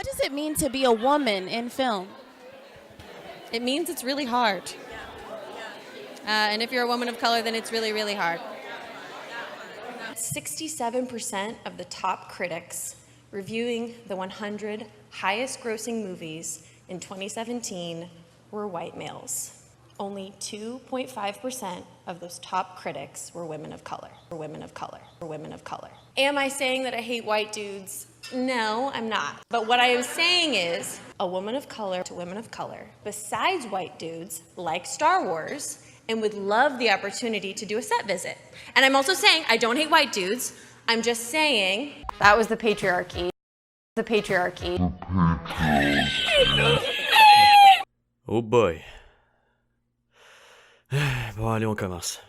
What does it mean to be a woman in film? It means it's really hard. And if you're a woman of color, then it's really, really hard. 67% of the top critics reviewing the 100 highest grossing movies in 2017 were white males. Only 2.5% of those top critics were women of color, Am I saying that I hate white dudes? No, I'm not. But what I am saying is a woman of color to women of color, besides white dudes, like Star Wars, and would love the opportunity to do a set visit. And I'm also saying I don't hate white dudes. I'm just saying that was the patriarchy. The patriarchy. Oh boy. Bon, allez, on commence.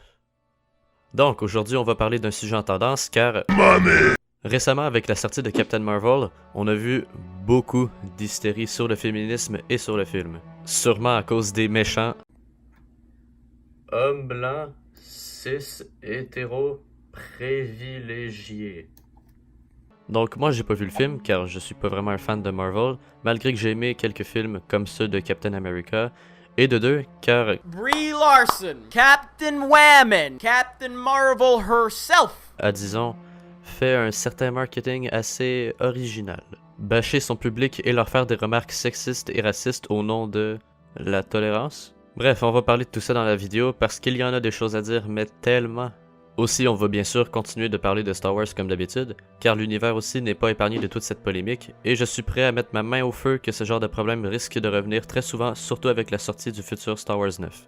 Donc, aujourd'hui, on va parler d'un sujet en tendance, car... Récemment, avec la sortie de Captain Marvel, on a vu beaucoup d'hystérie sur le féminisme et sur le film. Sûrement à cause des méchants... hommes blancs, cis, hétéros, privilégiés. Donc moi j'ai pas vu le film car je suis pas vraiment un fan de Marvel, malgré que j'ai aimé quelques films comme ceux de Captain America, et de deux car Brie Larson, Captain Whammon, Captain Marvel herself, a disons fait un certain marketing assez original. Bâcher son public et leur faire des remarques sexistes et racistes au nom de la tolérance. Bref, on va parler de tout ça dans la vidéo parce qu'il y en a des choses à dire, mais tellement. Aussi, on va bien sûr continuer de parler de Star Wars comme d'habitude, car l'univers aussi n'est pas épargné de toute cette polémique, et je suis prêt à mettre ma main au feu que ce genre de problème risque de revenir très souvent, surtout avec la sortie du futur Star Wars 9.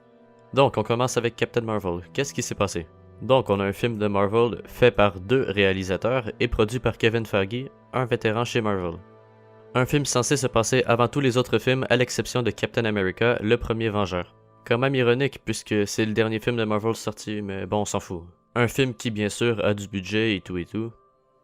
Donc, on commence avec Captain Marvel. Qu'est-ce qui s'est passé? Donc, on a un film de Marvel fait par deux réalisateurs et produit par Kevin Feige, un vétéran chez Marvel. Un film censé se passer avant tous les autres films à l'exception de Captain America, le premier Vengeur. Quand même ironique puisque c'est le dernier film de Marvel sorti, mais bon on s'en fout. Un film qui bien sûr a du budget et tout.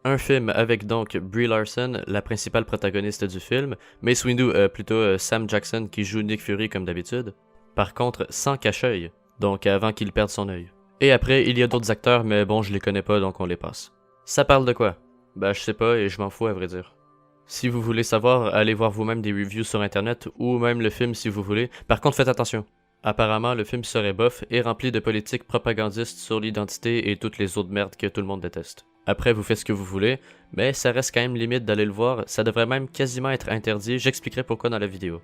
Un film avec donc Brie Larson, la principale protagoniste du film, Mace Windu, plutôt Sam Jackson qui joue Nick Fury comme d'habitude. Par contre sans cache-œil, donc avant qu'il perde son œil. Et après il y a d'autres acteurs mais bon je les connais pas donc on les passe. Ça parle de quoi? Bah je sais pas et je m'en fous à vrai dire. Si vous voulez savoir, allez voir vous-même des reviews sur internet ou même le film si vous voulez. Par contre faites attention. Apparemment, le film serait bof et rempli de politiques propagandistes sur l'identité et toutes les autres merdes que tout le monde déteste. Après, vous faites ce que vous voulez, mais ça reste quand même limite d'aller le voir, ça devrait même quasiment être interdit, j'expliquerai pourquoi dans la vidéo.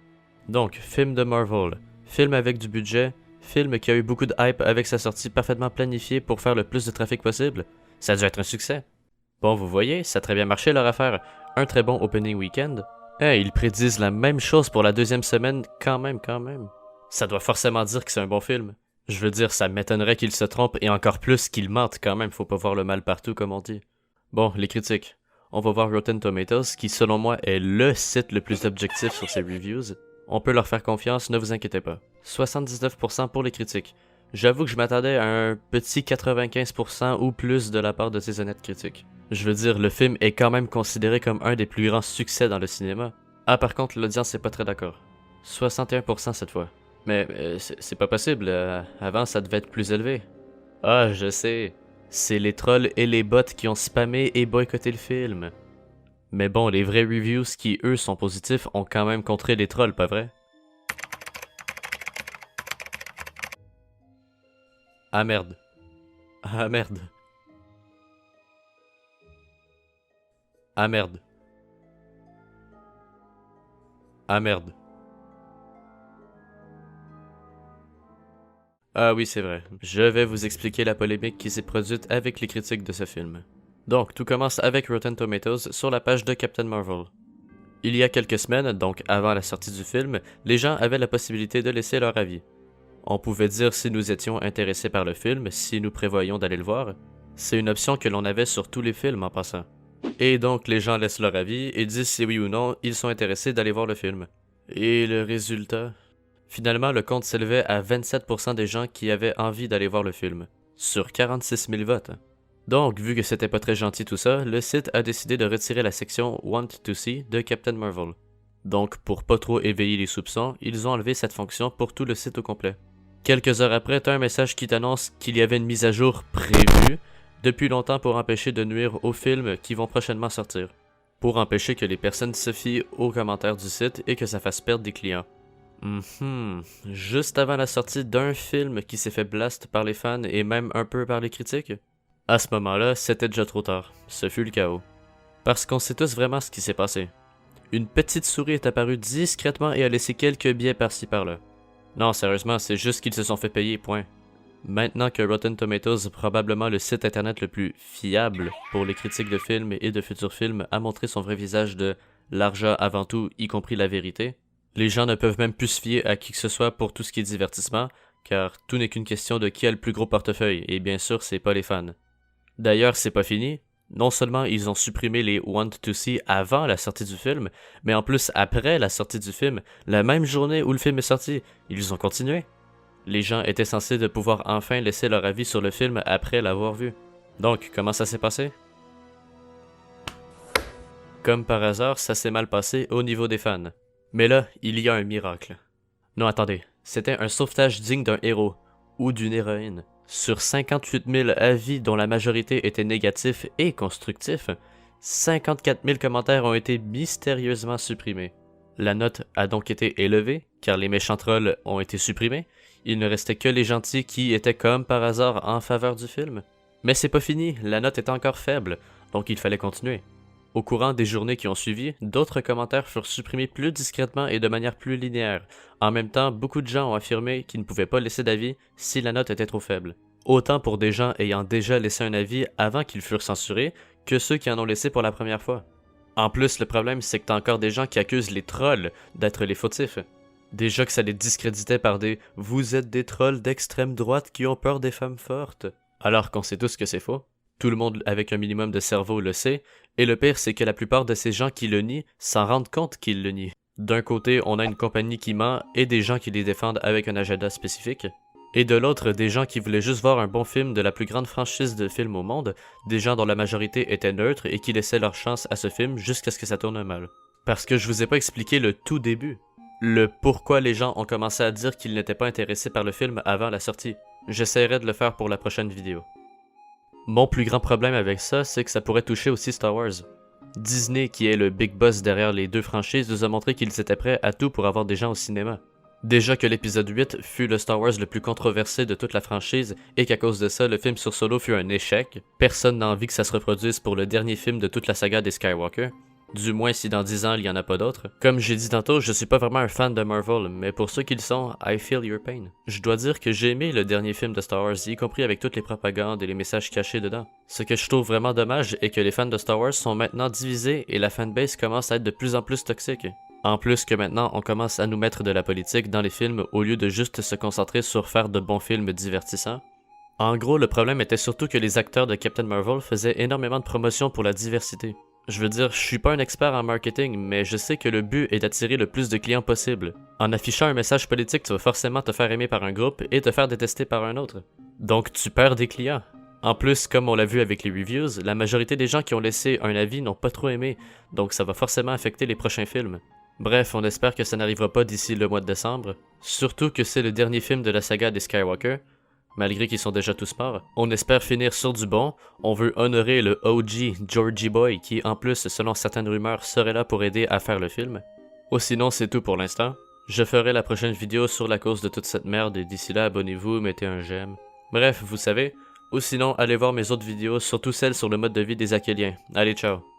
Donc, film de Marvel, film avec du budget, film qui a eu beaucoup de hype avec sa sortie parfaitement planifiée pour faire le plus de trafic possible, ça a dû être un succès. Bon, vous voyez, ça a très bien marché leur affaire, un très bon opening weekend. Ils prédisent la même chose pour la deuxième semaine, quand même. Ça doit forcément dire que c'est un bon film. Je veux dire, ça m'étonnerait qu'il se trompe et encore plus qu'il mente quand même, faut pas voir le mal partout comme on dit. Bon, les critiques. On va voir Rotten Tomatoes, qui selon moi est LE site le plus objectif sur ses reviews. On peut leur faire confiance, ne vous inquiétez pas. 79% pour les critiques. J'avoue que je m'attendais à un petit 95% ou plus de la part de ces honnêtes critiques. Je veux dire, le film est quand même considéré comme un des plus grands succès dans le cinéma. Ah par contre, l'audience est pas très d'accord. 61% cette fois. Mais c'est pas possible, avant ça devait être plus élevé. Ah, je sais. C'est les trolls et les bots qui ont spammé et boycotté le film. Mais bon, les vrais reviews qui, eux, sont positifs, ont quand même contré les trolls, pas vrai? Ah merde. Ah merde. Ah merde. Ah merde. Ah oui, c'est vrai. Je vais vous expliquer la polémique qui s'est produite avec les critiques de ce film. Donc, tout commence avec Rotten Tomatoes sur la page de Captain Marvel. Il y a quelques semaines, donc avant la sortie du film, les gens avaient la possibilité de laisser leur avis. On pouvait dire si nous étions intéressés par le film, si nous prévoyions d'aller le voir. C'est une option que l'on avait sur tous les films en passant. Et donc, les gens laissent leur avis et disent si oui ou non ils sont intéressés d'aller voir le film. Et le résultat... Finalement, le compte s'élevait à 27% des gens qui avaient envie d'aller voir le film, sur 46 000 votes. Donc, vu que c'était pas très gentil tout ça, le site a décidé de retirer la section Want to See de Captain Marvel. Donc, pour pas trop éveiller les soupçons, ils ont enlevé cette fonction pour tout le site au complet. Quelques heures après, t'as un message qui t'annonce qu'il y avait une mise à jour prévue depuis longtemps pour empêcher de nuire aux films qui vont prochainement sortir. pour empêcher que les personnes se fient aux commentaires du site et que ça fasse perdre des clients. Juste avant la sortie d'un film qui s'est fait blast par les fans et même un peu par les critiques? À ce moment-là, c'était déjà trop tard. Ce fut le chaos. Parce qu'on sait tous vraiment ce qui s'est passé. Une petite souris est apparue discrètement et a laissé quelques billets par-ci par-là. Non, sérieusement, c'est juste qu'ils se sont fait payer, point. Maintenant que Rotten Tomatoes, probablement le site internet le plus fiable pour les critiques de films et de futurs films, a montré son vrai visage de l'argent avant tout, y compris la vérité, les gens ne peuvent même plus se fier à qui que ce soit pour tout ce qui est divertissement, car tout n'est qu'une question de qui a le plus gros portefeuille, et bien sûr, c'est pas les fans. D'ailleurs, c'est pas fini. Non seulement ils ont supprimé les Want to See avant la sortie du film, mais en plus après la sortie du film, la même journée où le film est sorti, ils ont continué. Les gens étaient censés de pouvoir enfin laisser leur avis sur le film après l'avoir vu. Donc, comment ça s'est passé? Comme par hasard, ça s'est mal passé au niveau des fans. Mais là, il y a un miracle. Non, attendez, c'était un sauvetage digne d'un héros, ou d'une héroïne. Sur 58 000 avis dont la majorité était négatif et constructif, 54 000 commentaires ont été mystérieusement supprimés. La note a donc été élevée, car les méchants trolls ont été supprimés. Il ne restait que les gentils qui étaient comme par hasard en faveur du film. Mais c'est pas fini, la note est encore faible, donc il fallait continuer. Au courant des journées qui ont suivi, d'autres commentaires furent supprimés plus discrètement et de manière plus linéaire. En même temps, beaucoup de gens ont affirmé qu'ils ne pouvaient pas laisser d'avis si la note était trop faible. Autant pour des gens ayant déjà laissé un avis avant qu'ils furent censurés, que ceux qui en ont laissé pour la première fois. En plus, le problème, c'est que t'as encore des gens qui accusent les trolls d'être les fautifs. Déjà que ça les discréditait par des « vous êtes des trolls d'extrême droite qui ont peur des femmes fortes », alors qu'on sait tous que c'est faux. Tout le monde avec un minimum de cerveau le sait, et le pire c'est que la plupart de ces gens qui le nient s'en rendent compte qu'ils le nient. D'un côté, on a une compagnie qui ment et des gens qui les défendent avec un agenda spécifique, et de l'autre, des gens qui voulaient juste voir un bon film de la plus grande franchise de films au monde, des gens dont la majorité était neutre et qui laissaient leur chance à ce film jusqu'à ce que ça tourne mal. Parce que je vous ai pas expliqué le tout début. Le pourquoi les gens ont commencé à dire qu'ils n'étaient pas intéressés par le film avant la sortie. J'essaierai de le faire pour la prochaine vidéo. Mon plus grand problème avec ça, c'est que ça pourrait toucher aussi Star Wars. Disney, qui est le big boss derrière les deux franchises, nous a montré qu'ils étaient prêts à tout pour avoir des gens au cinéma. Déjà que l'épisode 8 fut le Star Wars le plus controversé de toute la franchise et qu'à cause de ça, le film sur Solo fut un échec, personne n'a envie que ça se reproduise pour le dernier film de toute la saga des Skywalker. Du moins si dans 10 ans il y en a pas d'autres. Comme j'ai dit tantôt, je suis pas vraiment un fan de Marvel, mais pour ceux qui le sont, I feel your pain. Je dois dire que j'ai aimé le dernier film de Star Wars, y compris avec toutes les propagandes et les messages cachés dedans. Ce que je trouve vraiment dommage est que les fans de Star Wars sont maintenant divisés et la fanbase commence à être de plus en plus toxique. En plus que maintenant on commence à nous mettre de la politique dans les films au lieu de juste se concentrer sur faire de bons films divertissants. En gros, le problème était surtout que les acteurs de Captain Marvel faisaient énormément de promotion pour la diversité. Je veux dire, je suis pas un expert en marketing, mais je sais que le but est d'attirer le plus de clients possible. En affichant un message politique, tu vas forcément te faire aimer par un groupe et te faire détester par un autre. Donc tu perds des clients. En plus, comme on l'a vu avec les reviews, la majorité des gens qui ont laissé un avis n'ont pas trop aimé, donc ça va forcément affecter les prochains films. Bref, on espère que ça n'arrivera pas d'ici le mois de décembre, surtout que c'est le dernier film de la saga des Skywalker. Malgré qu'ils sont déjà tous morts, on espère finir sur du bon, on veut honorer le OG Georgie Boy qui en plus selon certaines rumeurs serait là pour aider à faire le film. Ou sinon c'est tout pour l'instant, je ferai la prochaine vidéo sur la cause de toute cette merde et d'ici là abonnez-vous, mettez un j'aime. Bref, vous savez, ou sinon allez voir mes autres vidéos, surtout celles sur le mode de vie des Achéliens. Allez ciao!